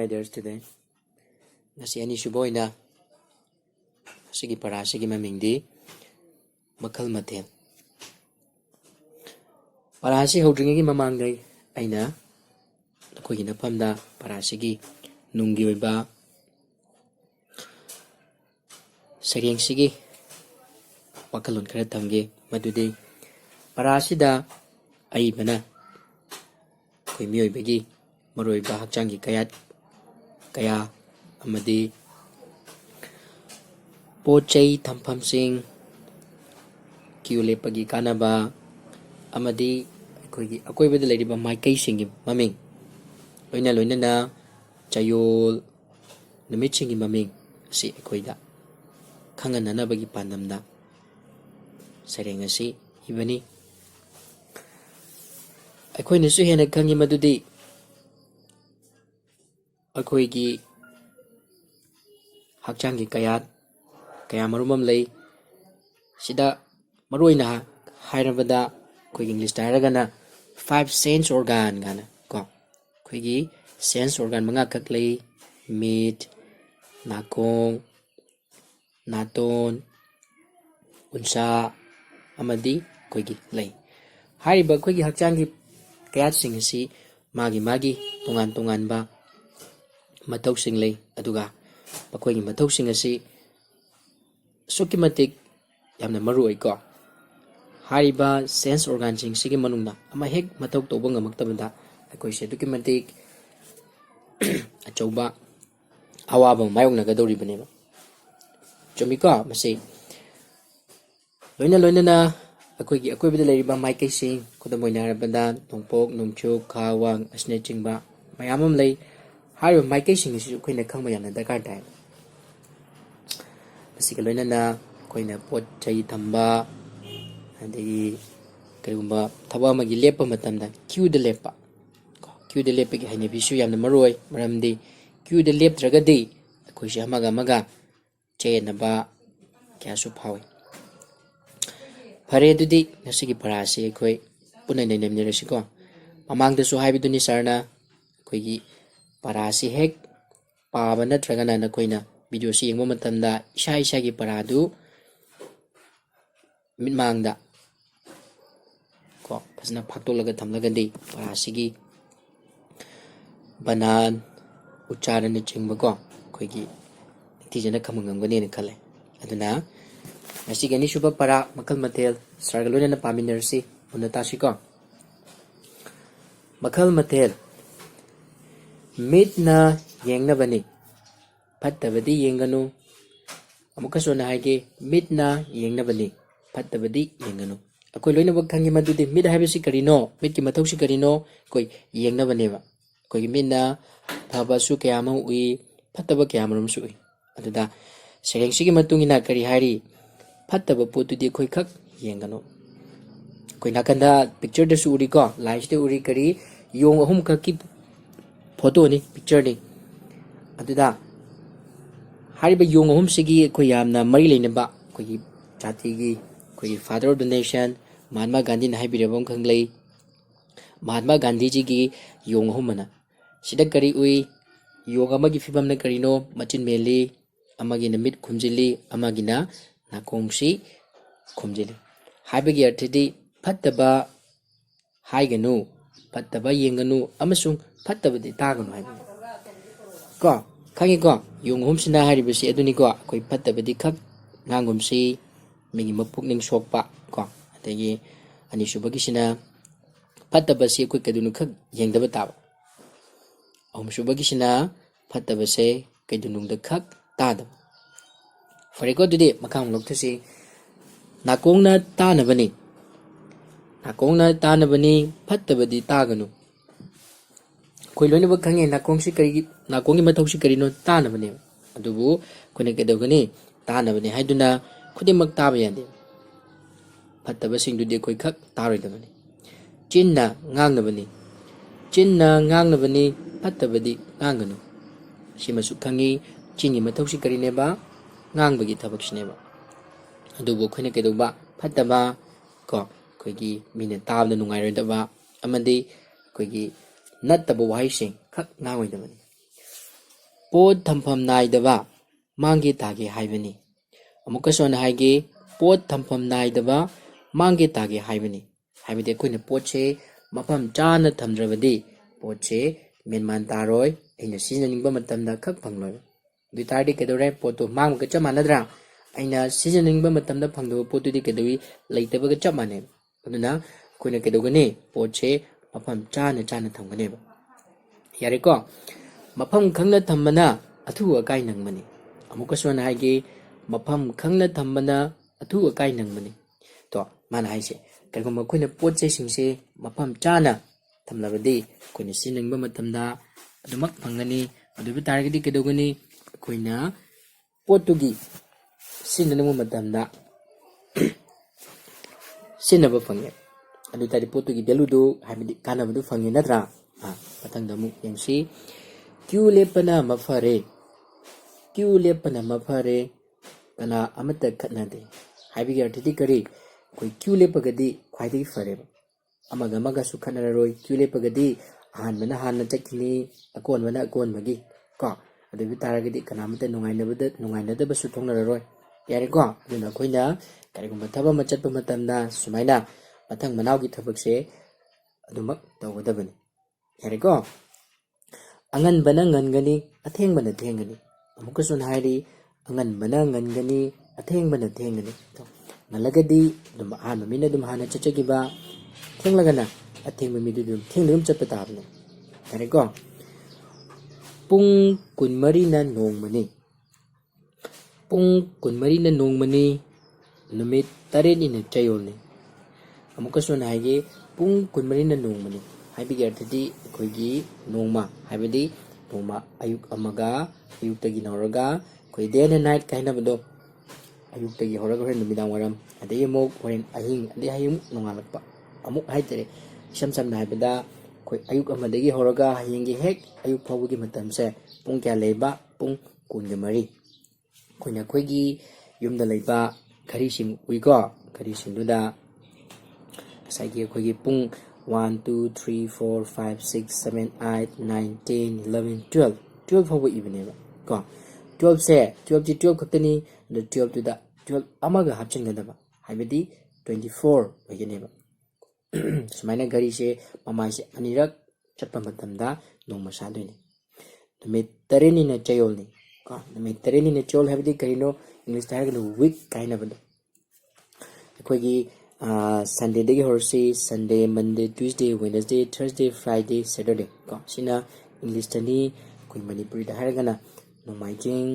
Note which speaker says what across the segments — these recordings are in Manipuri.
Speaker 1: riders today. Nasi ani suboy na sige para sige mamingdi Makhal Mathel. Para si hodringi mamang day ay na ako ginapamda para sige nunggi oiba sareng sige wakalon kara tamge madudi para sida ay bana koy miyoy bagi maroy ba hakjangi kaya amadi pochai thampham sing kiule pagi kanaba amadi akoy bada lady ba maikay singi maming loina na chayol numit singi maming si akoy da kangan na bagi pandamda sareng asi ibani akoy nasu hena kangi madudi akoygi hakjangi kaya marumam lay sida maroina hairabada akoygi English taragana 5 sense organ gana ko akoygi sense organ manga kak lay meat nakong naton unsa amadi akoygi lay hariba akoygi hakjangi kaya sing asi magi tungan ba matau sing lay aduga pakoy matau sing asi sukimatik yamna maruay ko hariba sense organ sing sige manungna ama hek matau toba ngamaktabanda akoy se dukimatik achauba awabang mayong nagadori baneba chumi ko masi loina na akoy bida layriba maikay sing kudamoy narabanda tongpok nungchuk khawang asne chingba mayamam lay hariba maikay sing isi akoy nakhangba yamna dakar tayo masika loina na akoy na pot chay thamba adagi karigumba thaba magi lepa matamda queue de lepa gi haine bisu yamna maroy maramdi queue de lep dragadi akoy si amaga chay na ba kya su phawi fare dudi nasigi parasi akoy punay nainam nirasiko mamang da su haibiduni sarna akoy gi parasi hek paba natragana nakoyna video si yengmo matamda isa gi paradu mitmangda ko pasna phaktolaga thamlagandi parasigi banan ucharan ni chingba ko akoygi tijana khamangangani ne khale aduna nasigani suba para Makhal Mathel sargalona na paminarsi unatasi ko Makhal Mathel meat na yengna bani pattabadi yenganu amukaso na haige meat na yengna bani pattabadi yenganu akoy loina wag khangi madudi meat habisi karino meat ki mathausi karino koi yengna bani ba koi meat na thabasu kayama ui pattaba kayamarum su ui aduda sereng sigi matungina kari hari pattaba potudi koi khak yenganu koi nakanda picture da su uri ko live de uri kari yong ahum ka ki photo ni picture ni aduda hariba yong ahum sigi koi yamna mari leinaba koi jati gi koi father of the nation Mahatma Gandhi na haibirabam khanglei Mahatma Gandhi ji gi yong ahum mana sida kari ui yong amagi fibam na karino machin meli amagi na mit khumjili amagi na nakongsi khumjili haibagi arthidi pattaba haiganu pattaba yenganu amasung pattabadi taganu haibagi ko khangi ko yung humsina haribasi aduni ko koi pattabadi khak ngangumsi migi mapukning sokpa ko adagi anisubagi sina pattabasi koi kadunu khak yengdaba taba ahumsubagi sina pattabase kaidunungda khak tadaba fariko dudi makang lokthasi nakongna tanabani pattabadi taganu koi loina ba khange nakongsi kari nakongi mathausi karino tanabani adubu kone kedogani tanabani haiduna khudimak taba yande pattaba singdudi koi khak taroidabani chinna ngangnabani pattabadi nganganu simasu khangi chingi mathausi karineba ngangbagi thabaksineba adubu khone kedoba pattaba ko koigi mine tabna nungairodaba amadi koigi nattaba wahising khak ngangoidabani ꯄꯣꯠ ꯊꯝꯐꯝ ꯅꯥꯏꯗꯕ ꯃꯥꯡꯒꯦ ꯇꯥꯒꯦ ꯍꯥꯏꯕꯅꯤ ꯑꯃꯨꯛꯀꯁꯨ ꯑꯩꯅ ꯍꯥꯏꯒꯦ ꯄꯣꯠ ꯊꯝꯐꯝ ꯅꯥꯏꯗꯕ ꯃꯥꯡꯒꯦ ꯇꯥꯒꯦ ꯍꯥꯏꯕꯅꯤ ꯍꯥꯏꯕꯗꯤ ꯑꯩꯈꯣꯏꯅ ꯄꯣꯠꯁꯦ ꯃꯐꯝ ꯆꯥꯅ ꯊꯝꯗ꯭ꯔꯕꯗꯤ ꯄꯣꯠꯁꯦ ꯃꯦꯟꯃꯥꯟ ꯇꯥꯔꯣꯏ ꯑꯩꯅ ꯁꯤꯖꯤꯟꯅꯅꯤꯡꯕ ꯃꯇꯝꯗ ꯈꯛ ꯐꯪꯂꯣꯏ ꯑꯗꯨ ꯇꯥꯔꯗꯤ ꯀꯩꯗꯧꯔꯦ ꯄꯣꯠꯇꯣ ꯃꯥꯡꯕꯒ ꯆꯞ ꯃꯥꯟꯅꯗ꯭ꯔꯥ ꯑꯩꯅ ꯁꯤꯖꯤꯟꯅꯅꯤꯡꯕ ꯃꯇꯝꯗ ꯐꯪꯗꯕ ꯄꯣꯠꯇꯨꯗꯤ ꯀꯩꯗꯧꯏ ꯂꯩꯇꯕꯒ ꯆꯞ ꯃꯥꯟꯅꯩ ꯑꯗꯨꯅ ꯑꯩꯈꯣꯏꯅ ꯀꯩꯗꯧꯒꯅꯤ ꯄꯣꯠꯁꯦ ꯃꯐꯝ ꯆꯥꯅ ꯊꯝꯒꯅꯦꯕ ꯌꯥꯔꯦꯀꯣ ꯃꯐꯝ ꯈꯪꯅ ꯊꯝꯕꯅ ꯑꯊꯨ ꯑꯀꯥꯏ ꯅꯪꯕꯅꯤ ꯑꯃꯨꯛꯀꯁꯨ ꯑꯩꯅ ꯍꯥꯏꯒꯦ ꯃꯐꯝ ꯈꯪꯅ ꯊꯝꯕꯅ ꯑꯊꯨ ꯑꯀꯥꯏ ꯅꯪꯕꯅꯤ ꯇꯣ ꯃꯥꯅ ꯍꯥꯏꯁꯦ ꯀꯩꯒꯨꯝꯕ ꯑꯩꯈꯣꯏꯅ ꯄꯣꯠ ꯆꯩꯁꯤꯡꯁꯦ ꯃꯐꯝ ꯆꯥꯅ ꯊꯝꯂꯕꯗꯤ ꯑꯩꯈꯣꯏꯅ ꯁꯤꯖꯤꯟꯅꯅꯤꯡꯕ ꯃꯇꯝꯗ ꯑꯗꯨꯃꯛ ꯐꯪꯒꯅꯤ ꯑꯗꯨ ꯑꯣꯏꯕ ꯇꯥꯔꯒꯗꯤ ꯀꯩꯗꯧꯒꯅꯤ ꯑꯩꯈꯣꯏꯅ ꯄꯣꯠꯇꯨꯒꯤ ꯁꯤꯖꯤꯟꯅꯅꯤꯡꯕ ꯃꯇꯝꯗ ꯁꯤꯖꯤꯟꯅꯕ ꯐꯪꯉꯦ ꯑꯗꯨ ꯇꯥꯔꯗꯤ ꯄꯣꯠꯇꯨꯒꯤ ꯚꯦꯂꯨꯗꯨ ꯍꯥꯏꯕꯗꯤ ꯀꯥꯟꯅꯕꯗꯨ ꯐꯪꯉꯦ ꯅꯠꯇ꯭ꯔꯥ ꯃꯊꯪꯗ ꯑꯃꯨꯛ ꯌꯦꯡꯁꯤ ꯀ꯭ꯌꯨ ꯂꯦꯞꯄꯅ ꯃꯐꯔꯦ ꯀ꯭ꯌꯨ ꯂꯦꯞꯄꯅ ꯃꯐꯔꯦ ꯀꯅꯥ ꯑꯃꯠꯇ ꯈꯠꯅꯗꯦ ꯍꯥꯏꯕꯒꯤ ꯑꯔꯊꯗꯤ ꯀꯔꯤ ꯑꯩꯈꯣꯏ ꯀ꯭ꯌꯨ ꯂꯦꯞꯄꯒꯗꯤ ꯈ꯭ꯋꯥꯏꯗꯒꯤ ꯐꯔꯦꯕ ꯑꯃꯒ ꯑꯃꯒꯁꯨ ꯈꯠꯅꯔꯔꯣꯏ ꯀ꯭ꯌꯨ ꯂꯦꯞꯄꯒꯗꯤ ꯑꯍꯥꯟꯕꯅ ꯍꯥꯟꯅ ꯆꯠꯈꯤꯅꯤ ꯑꯀꯣꯟꯕꯅ ꯑꯀꯣꯟꯕꯒꯤ ꯀꯣ ꯑꯗꯨ ꯑꯣꯏꯕ ꯇꯥꯔꯒꯗꯤ ꯀꯅꯥꯃꯠꯇ ꯅꯨꯡꯉꯥꯏꯅꯗꯕꯁꯨ ꯊꯣꯛꯅꯔꯔꯣꯏ ꯌꯥꯔꯦꯀꯣ ꯑꯗꯨꯅ ꯑꯩꯈꯣꯏꯅ ꯀꯔꯤꯒꯨꯝꯕ ꯊꯕꯛ ꯑꯃ ꯆꯠꯄ ꯃꯇꯝꯗ ꯁꯨꯃꯥꯏꯅ ꯃꯊꯪ ꯃꯅꯥꯎꯒꯤ ꯊꯕꯛꯁꯦ ꯑꯗꯨꯃꯛ ꯇꯧꯒꯗꯕꯅꯤ ꯌꯥꯔꯦꯀꯣ ꯑꯉꯟꯕꯅ ꯉꯟꯒꯅꯤ ꯑꯊꯦꯡꯕꯅ ꯊꯦꯡꯒꯅꯤ ꯑꯃꯨꯛꯀꯁꯨ ꯍꯥꯏꯔꯤ ꯑꯉꯟꯕꯅ ꯉꯟꯒꯅꯤ ꯑꯊꯦꯡꯕꯅ ꯊꯦꯡꯒꯅꯤ ꯉꯜꯂꯒꯗꯤ ꯑꯗꯨꯝ ꯑꯍꯥꯟꯕ ꯃꯤꯅ ꯑꯗꯨꯝ ꯍꯥꯟꯅ ꯆꯠꯆꯈꯤꯕ ꯊꯦꯡꯂꯒꯅ ꯑꯊꯦꯡꯕ ꯃꯤꯗꯨ ꯑꯗꯨꯝ ꯊꯦꯡꯅ ꯑꯗꯨꯝ ꯆꯠꯄ ꯇꯥꯕꯅꯤ ꯌꯥꯔꯦꯀꯣ ꯄꯨꯡ 24ꯅ ꯅꯣꯡꯃꯅꯤ ꯄꯨꯡ 24ꯅ ꯅꯣꯡꯃꯅꯤ ꯅꯨꯃꯤꯠ 8ꯅꯤꯅ ꯆꯌꯣꯜꯅꯤ ꯑꯃꯨꯛꯀꯁꯨ ꯍꯥꯏꯒꯦ ꯄꯨꯡ 24ꯅ ꯅꯣꯡꯃꯅꯤ ꯍꯥꯏꯕꯒꯤ ꯑꯔꯊꯗꯤ ꯑꯩꯈꯣꯏꯒꯤ ꯅꯣꯡꯃ ꯍꯥꯏꯕꯗꯤ ꯅꯣꯡꯃ ꯑꯌꯨꯛ ꯑꯃꯒ ꯑꯌꯨꯛꯇꯒꯤ ꯍꯧꯔꯒ ꯑꯩꯈꯣꯏ ꯗꯦ ꯑꯦꯟ ꯅꯥꯏꯠ ꯍꯥꯏꯅꯕꯗꯣ ꯑꯌꯨꯛꯇꯒꯤ ꯍꯧꯔꯒ ꯍꯣꯔꯦꯟ ꯅꯨꯃꯤꯗꯥꯡ ꯋꯥꯏꯔꯝ ꯑꯗꯒꯤ ꯑꯃꯨꯛ ꯍꯣꯔꯦꯟ ꯑꯍꯤꯡ ꯑꯗꯩ ꯍꯌꯦꯡ ꯅꯣꯡꯉꯥꯜꯂꯛꯄ ꯑꯃꯨꯛ ꯍꯥꯏꯇꯥꯔꯦ ꯏꯁꯝ ꯁꯝꯅ ꯍꯥꯏꯕꯗ ꯑꯩꯈꯣꯏ ꯑꯌꯨꯛ ꯑꯃꯗꯒꯤ ꯍꯧꯔꯒ ꯍꯌꯦꯡꯒꯤ ꯍꯦꯛ ꯑꯌꯨꯛ ꯐꯥꯎꯕꯒꯤ ꯃꯇꯝꯁꯦ ꯄꯨꯡ ꯀꯌꯥ ꯂꯩꯕ ꯄꯨꯡ 24 ꯑꯩꯈꯣꯏꯅ ꯑꯩꯈꯣꯏꯒꯤ ꯌꯨꯝꯗ ꯂꯩꯕ ꯘꯔꯤꯁꯤꯡ ꯎꯏꯀꯣ ꯘꯔꯤꯁꯤꯡꯗꯨꯗ ꯉꯁꯥꯏꯒꯤ ꯑꯩꯈꯣꯏꯒꯤ ꯄꯨꯡ 1 2 3 4 5 6 7 8 9 10 11 12 ꯐꯥꯎꯕ ꯏꯕꯅꯦꯕ ꯀꯣ 12ꯁꯦ 12 ꯈꯛꯇꯅꯤ ꯑꯗꯨ 12ꯇꯨꯗ 12 ꯑꯃꯒ ꯍꯥꯞꯆꯤꯟꯒꯗꯕ ꯍꯥꯏꯕꯗꯤ 24 ꯑꯣꯏꯒꯅꯦꯕ ꯁꯨꯃꯥꯏꯅ ꯘꯔꯤꯁꯦ ꯃꯃꯥꯏꯁꯦ ꯑꯅꯤꯔꯛ ꯆꯠꯄ ꯃꯇꯝꯗ ꯅꯣꯡꯃ ꯁꯥꯗꯣꯏꯅꯤ ꯅꯨꯃꯤꯠ 8ꯅꯤꯅ ꯆꯌꯣꯜꯅꯤ ꯀꯣ ꯅꯨꯃꯤꯠ 8ꯅꯤꯅ ꯆꯌꯣꯜ ꯍꯥꯏꯕꯗꯤ ꯀꯔꯤꯅꯣ ꯏꯪꯂꯤꯁꯇ ꯍꯥꯏꯔꯒꯅ ꯋꯤꯛ ꯀꯥꯏꯅꯕꯗꯣ ꯑꯩꯈꯣꯏꯒꯤ ꯁꯟꯗꯦꯗꯒꯤ ꯍꯧꯔꯁꯤ ꯁꯟꯗे ꯃꯟꯗे ꯇ꯭ꯌꯨꯁꯗे ꯋꯦꯅꯁꯗे ꯊꯔꯁꯗे ꯐ꯭ꯔꯥꯏꯗे ꯁꯦꯇꯔꯗे ꯀꯣ ꯁꯤꯅ ꯏꯪꯂꯤꯁꯇꯅꯤ ꯑꯩꯈꯣꯏ ꯃꯅꯤꯄꯨꯔꯤꯗ ꯍꯥꯏꯔꯒꯅ ꯅꯣꯡꯃꯥꯏꯖꯤꯡ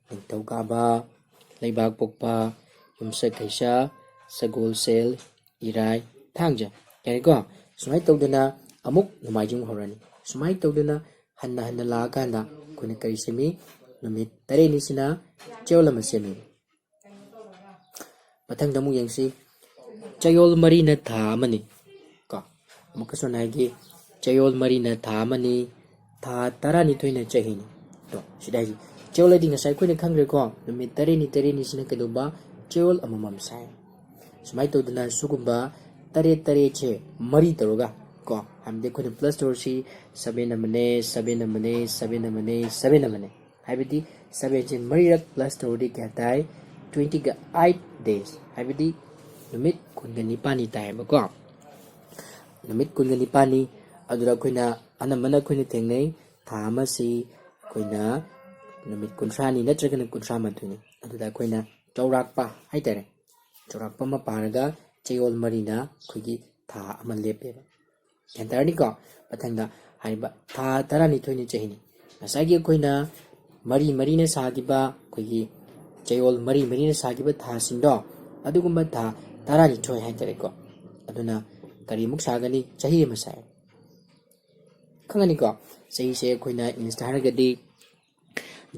Speaker 1: ꯅꯤꯡꯊꯧꯀꯥꯕ ꯂꯩꯕꯥꯛꯄꯣꯛꯄ ꯌꯨꯝꯁꯀꯩꯁ ꯁꯒꯣꯜꯁꯦꯜ ꯏꯔꯥꯏ ꯊꯥꯡꯖ ꯌꯥꯔꯦꯀꯣ ꯁꯨꯃꯥꯏꯅ ꯇꯧꯗꯅ ꯑꯃꯨꯛ ꯅꯣꯡꯃꯥꯏꯖꯤꯡ ꯍꯧꯔꯅꯤ ꯁꯨꯃꯥꯏꯅ ꯇꯧꯗꯅ ꯍꯟꯅ ꯂꯥꯛꯑꯀꯥꯟꯗ ꯑꯩꯈꯣꯏꯅ ꯀꯔꯤ ꯁꯦꯝꯃꯤ ꯅꯨꯃꯤꯠ 8ꯅꯤꯁꯤꯅ ꯆꯌꯣꯜ ꯑꯃ ꯁꯦꯝꯃꯤ ꯃꯊꯪꯗ ꯑꯃꯨꯛ ꯌꯦꯡꯁꯤ ꯆꯌꯣꯜ 4ꯅ ꯊꯥ ꯑꯃꯅꯤ ꯀꯣ ꯑꯃꯨꯛꯀꯁꯨ ꯍꯥꯏꯒꯦ ꯆꯌꯣꯜ 4ꯅ ꯊꯥ ꯑꯃꯅꯤ ꯊꯥ 12ꯅ ꯆꯍꯤꯅꯤ ꯇꯣ ꯁꯤꯗ ꯍꯥꯏꯁꯤ ꯆꯌꯣꯜ ꯍꯥꯏꯗꯤ ꯉꯁꯥꯏ ꯑꯩꯈꯣꯏꯅ ꯈꯪꯈ꯭ꯔꯦꯀꯣ ꯅꯨꯃꯤꯠ 8ꯅꯤꯁꯤꯅ ꯀꯩꯗꯧꯕ ꯆꯌꯣꯜ ꯑꯃꯃꯝ ꯁꯥꯏ ꯁꯨꯃꯥꯏꯅ ꯇꯧꯗꯅ ꯁꯤꯒꯨꯝꯕ 8ꯁꯦ ꯃꯔꯤ ꯇꯧꯔꯒ ꯀꯣ ꯍꯥꯏꯕꯗꯤ ꯑꯩꯈꯣꯏꯅ ꯄ꯭ꯂꯁ ꯇꯧꯔꯁꯤ 7 ꯑꯃꯅꯦ 7 ꯑꯃꯅꯦ 7 ꯑꯃꯅꯦ 7 ꯑꯃꯅꯦ ꯍꯥꯏꯕꯗꯤ 7ꯁꯦ ꯃꯔꯤꯔꯛ プラス ꯇꯧꯔꯗꯤ ꯀꯌꯥ ꯇꯥꯏ 28 days ꯍꯥꯏꯕꯗꯤ ꯅꯨꯃꯤꯠ 19ꯅꯤ ꯇꯥꯏꯌꯦꯕꯀꯣ ꯅꯨꯃꯤꯠ 19ꯅꯤ ꯑꯗꯨꯗ ꯑꯩꯈꯣꯏꯅ ꯑꯅꯝꯕꯅ ꯑꯩꯈꯣꯏꯅ ꯊꯦꯡꯅꯩ ꯊꯥ ꯑꯃꯁꯤ ꯑꯩꯈꯣꯏꯅ ꯅꯨꯃꯤꯠ 30ꯅꯤ ꯅꯠꯇ꯭ꯔꯒꯅ 38ꯅꯤ ꯑꯗꯨꯗ ꯑꯩꯈꯣꯏꯅ ꯆꯥꯎꯔꯥꯛꯄ ꯍꯥꯏꯇꯥꯔꯦ ꯆꯥꯎꯔꯥꯛꯄ ꯑꯃ ꯄꯥꯔꯒ ꯆꯌꯣꯜ 4ꯅ ꯑꯩꯈꯣꯏꯒꯤ ꯊꯥ ꯑꯃ ꯂꯦꯞꯄꯦꯕ ꯒ꯭ꯌꯥꯟ ꯇꯥꯔꯅꯤꯀꯣ ꯃꯊꯪꯗ ꯍꯥꯏꯔꯤꯕ ꯊꯥ 12ꯅꯤ ꯆꯍꯤꯅꯤ ꯉꯁꯥꯏꯒꯤ ꯑꯩꯈꯣꯏꯅ ꯃꯔꯤꯅ ꯁꯥꯈꯤꯕ ꯑꯩꯈꯣꯏꯒꯤ ꯆꯌꯣꯜ 4ꯅ ꯁꯥꯈꯤꯕ ꯊꯥꯁꯤꯡꯗꯣ ꯑꯗꯨꯒꯨꯝꯕ ꯊꯥ 12 ꯍꯥꯏꯇꯥꯔꯦꯀꯣ ꯑꯗꯨꯅ ꯀꯔꯤꯃꯨꯛ ꯁꯥꯒꯅꯤ ꯆꯍꯤ ꯑꯃ ꯁꯥꯏ ꯈꯪꯒꯅꯤꯀꯣ ꯆꯍꯤꯁꯦ ꯑꯩꯈꯣꯏꯅ ꯏꯪꯂꯤꯁꯇ ꯍꯥꯏꯔꯒꯗꯤ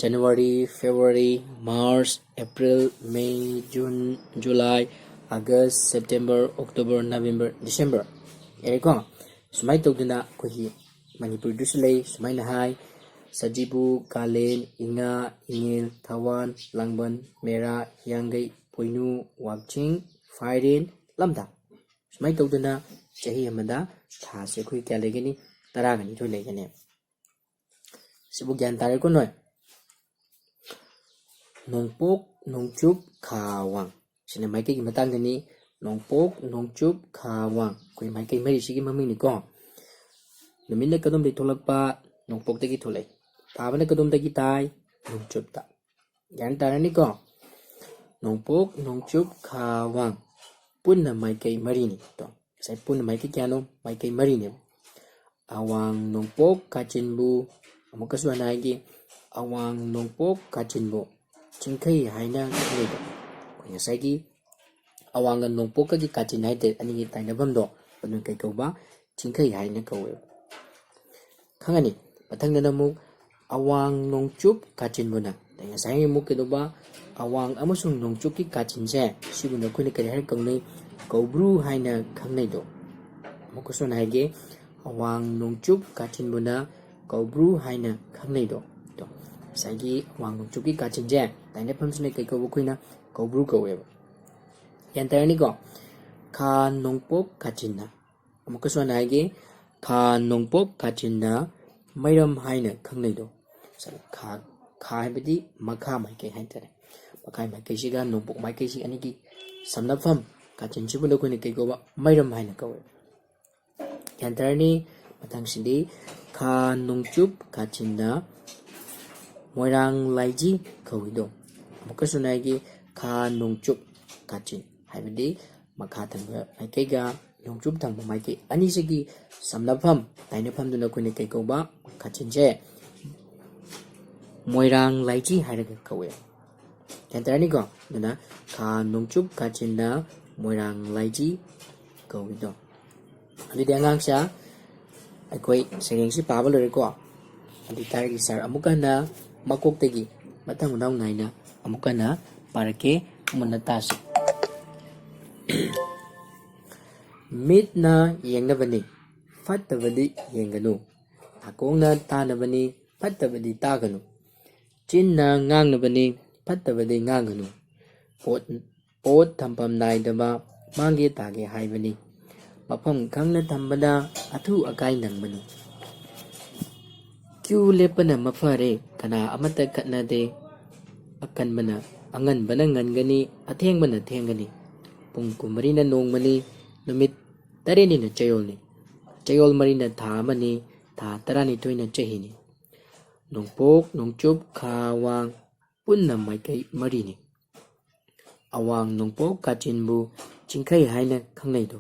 Speaker 1: January February March April May June July August September October November December ꯌꯥꯔꯦꯀꯣ ꯁꯨꯃꯥꯏꯅ ꯇꯧꯗꯅ ꯑꯩꯈꯣꯏꯒꯤ ꯃꯅꯤꯄꯨꯔꯗꯁꯨ ꯂꯩ ꯁꯨꯃꯥꯏꯅ ꯍꯥꯏ ꯁꯖꯤꯕꯨ ꯀꯥꯂꯦꯟ ꯏꯉꯥ ꯏꯉꯦꯟ ꯊꯥꯋꯥꯟ ꯂꯥꯡꯕꯟ ꯃꯦꯔꯥ ꯍꯤꯌꯥꯡꯒꯩ ꯄꯣꯏꯅꯨ ꯋꯥꯛꯆꯤꯡ ꯐꯥꯏꯔꯦꯟ ꯂꯝꯇꯥ ꯁꯨꯃꯥꯏꯅ ꯇꯧꯗꯅ ꯆꯍꯤ ꯑꯃꯗ ꯊꯥꯁꯦ ꯑꯩꯈꯣꯏ ꯀꯌꯥ ꯂꯩꯒꯅꯤ 12 ꯂꯩꯒꯅꯤ sibu gyan tare ko noi nongpok nongchup khawang sine mai kai matang ni nongpok nongchup khawang koi mai kai mari sigi maming ni ko numin na kadom de tholak pa nongpok de gi tholai pa na kadom de gi tai nongchup ta gyan tare ni ko nongpok nongchup khawang pun na mai kai mari ni to sai pun na mai kai kyano mai kai mari ni awang nongpok kachinbu amukasu anagi awang nongpok kachinbu chingkai haina khaido konya saigi awang nongpok ka gi kachin haide ani gi taina bamdo adun kai kauba chingkai haina kawe khangani pathang na mu awang nongchup kachin buna tanya sai mu ke doba awang amasung nongchup ki kachin se sibuna khone kare har kaunai kaubru haina khangnai do amukasu naige awang nongchup kachin buna kaubru haina khangnai do to saigi awang nongchup ki kachin je taina phamsne kai kaubu khoina kaubru kawe yan tarani ko kha nongpok kachinna amukasu naige kha nongpok kachinna mairam haina khangnai do sa kha haibadi makha mai kai haitare makha mai kai siga nongpok mai kai si ani ki samnafam kachin sibuna khone kai kauba mairam haina kawe yan tarani matang sindi kha nongchup kachinna moirang laiji kawido amukasu naigi kha nongchup kachin haibadi makha thangba maikai ga nongchup thangba maikai ani sigi samnafam tainafam duna khone kai kauba kachin je moirang laiji hairaga kawe yantarani ko duna kha nongchup kachinna moirang laiji kawido adidi angangsa aikoi serengsi paba lore ko adi tarigi sar amukana makoktagi matang naw naina amukana parake munatasi mitna yengnabani fattabadi yenganu akongna tanabani fattabadi taganu chinna ngangnabani fattabadi nganganu pot thampam naidaba mangi tage haibani mafam khangna thambada athu akai nangbani kyu lepana mafare kana amata khatnade akanbana anganbana ngangani athengbana thengani pung kumarina nongmani numit tareni na chayol marina tha amani tha tarani toina chahini nongpok nongchup khawang punna maikai marini awang nongpok kachinbu chingkai haina khangnai do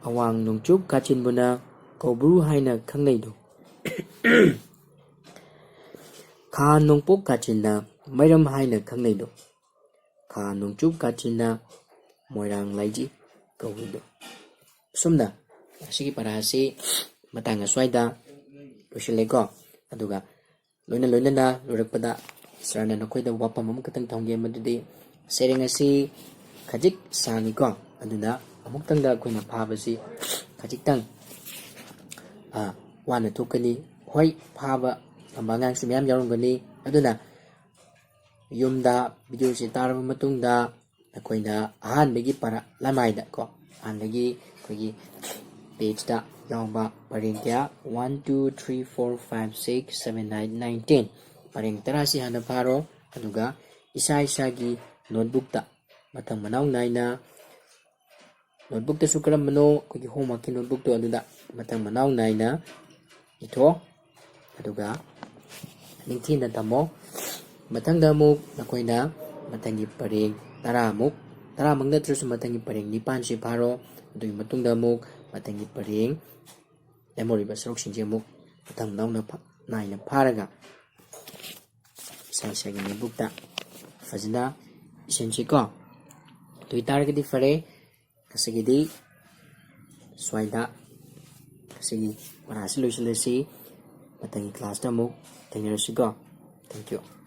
Speaker 1: awang nongchup kachinbuna kaubru haina khangnai do kha nongpok kachinna mairam haina khangnai do kha nongchup kachinna moirang laiji kawido sumna asigi parasi matanga swaida losileko aduga loina na lorakpada sarana nakoida wapam amukatang thongge madudi sereng asi khajik sangi ko aduna amuktangda koina phabasi khajiktang wana thukani hoi phaba amangang simyam yarungani aduna yumda video si taraba matungda akoina ahanbegi para lamaida ko ahanbegi kogi page da yawba pareng kya 1 2 3 4 5 6 7 9 19 pareng tarasi hana pharo aduga isa-isagi notebook ta matang manaw naina notebook ta sukaram mano kogi homework ki notebook to aduda matang manaw naina ito aduga ningthina tamo matangda muk nakoina matangi pareng taramuk taramang natrasu matangi pareng nipan si pharo adui matungda muk matangi pareng memory ba sarok sinje muk matang nauna naina pharaga sai ni bukta fazina isenchi ko twitter gidi fare kasigi swaida kasigi warasi loisilesi matangi class da muk thank you.